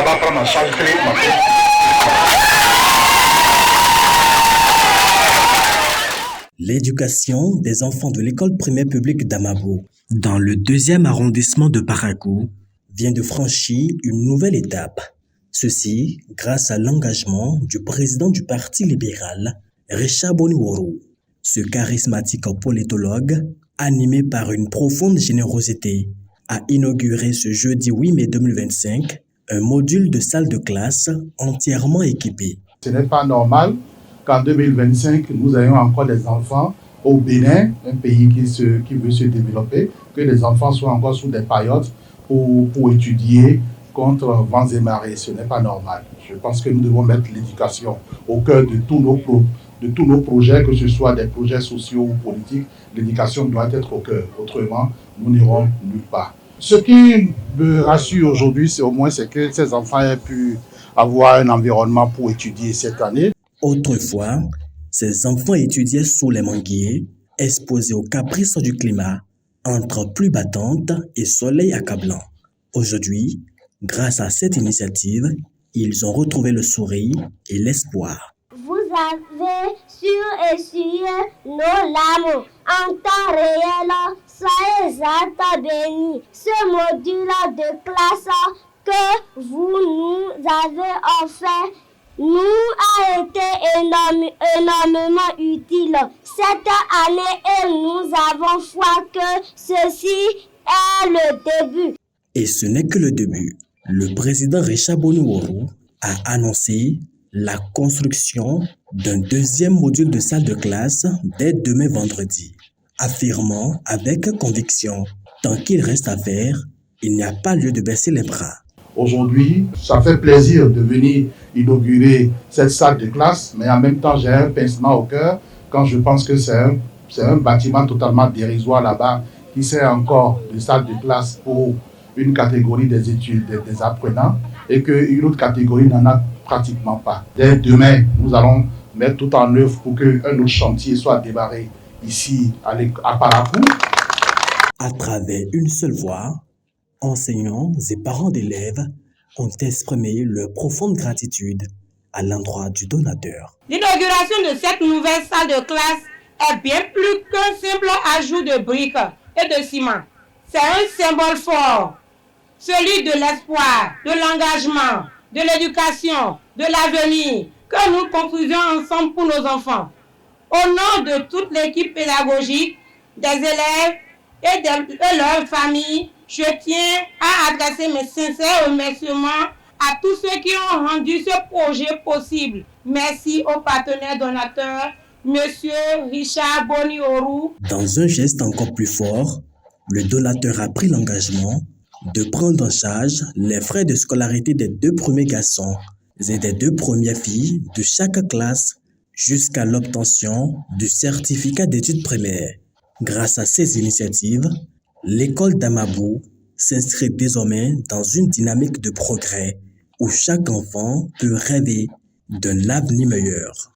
va prendre en charge ma fille. L'éducation des enfants de l'école primaire publique d'Amabo, dans le 2e arrondissement de Parakou, vient de franchir une nouvelle étape. Ceci grâce à l'engagement du président du Parti libéral, Richard Boniworo. Ce charismatique politologue, animé par une profonde générosité, a inauguré ce jeudi 8 mai 2025 un module de salle de classe entièrement équipé. Ce n'est pas normal qu'en 2025, nous ayons encore des enfants au Bénin, un pays qui veut se développer, que les enfants soient encore sous des paillotes pour étudier contre vents et marées. Ce n'est pas normal. Je pense que nous devons mettre l'éducation au cœur de tous nos projets, que ce soit des projets sociaux ou politiques. L'éducation doit être au cœur. Autrement, nous n'irons nulle part. Ce qui me rassure aujourd'hui, c'est que ces enfants aient pu avoir un environnement pour étudier cette année. Autrefois, ces enfants étudiaient sous les manguiers, exposés aux caprices du climat, entre pluie battante et soleil accablant. Aujourd'hui, grâce à cette initiative, ils ont retrouvé le sourire et l'espoir. Vous avez essuyé nos larmes en temps réel. Soyez bénis. Ce module de classe que vous nous avez offert nous a été énormément utile cette année et nous avons foi que ceci est le début. Et ce n'est que le début. Le président Richard Boniworo a annoncé la construction d'un 2e module de salle de classe dès demain vendredi, affirmant avec conviction, tant qu'il reste à faire, il n'y a pas lieu de baisser les bras. Aujourd'hui, ça fait plaisir de venir inaugurer cette salle de classe, mais en même temps, j'ai un pincement au cœur quand je pense que c'est un bâtiment totalement dérisoire là-bas qui sert encore de salle de classe pour une catégorie des études, des apprenants, et qu'une autre catégorie n'en a pratiquement pas. Dès demain, nous allons mettre tout en œuvre pour qu'un autre chantier soit démarré ici à Parakou. À travers une seule voix, enseignants et parents d'élèves ont exprimé leur profonde gratitude à l'endroit du donateur. L'inauguration de cette nouvelle salle de classe est bien plus qu'un simple ajout de briques et de ciment. C'est un symbole fort, celui de l'espoir, de l'engagement, de l'éducation, de l'avenir que nous construisons ensemble pour nos enfants. Au nom de toute l'équipe pédagogique, des élèves et de leurs familles, je tiens à adresser mes sincères remerciements à tous ceux qui ont rendu ce projet possible. Merci aux partenaires donateurs, Monsieur Richard Boniworo. Dans un geste encore plus fort, le donateur a pris l'engagement de prendre en charge les frais de scolarité des 2 premiers garçons et des 2 premières filles de chaque classe jusqu'à l'obtention du certificat d'études primaires. Grâce à ces initiatives, l'école d'Amabo s'inscrit désormais dans une dynamique de progrès où chaque enfant peut rêver d'un avenir meilleur.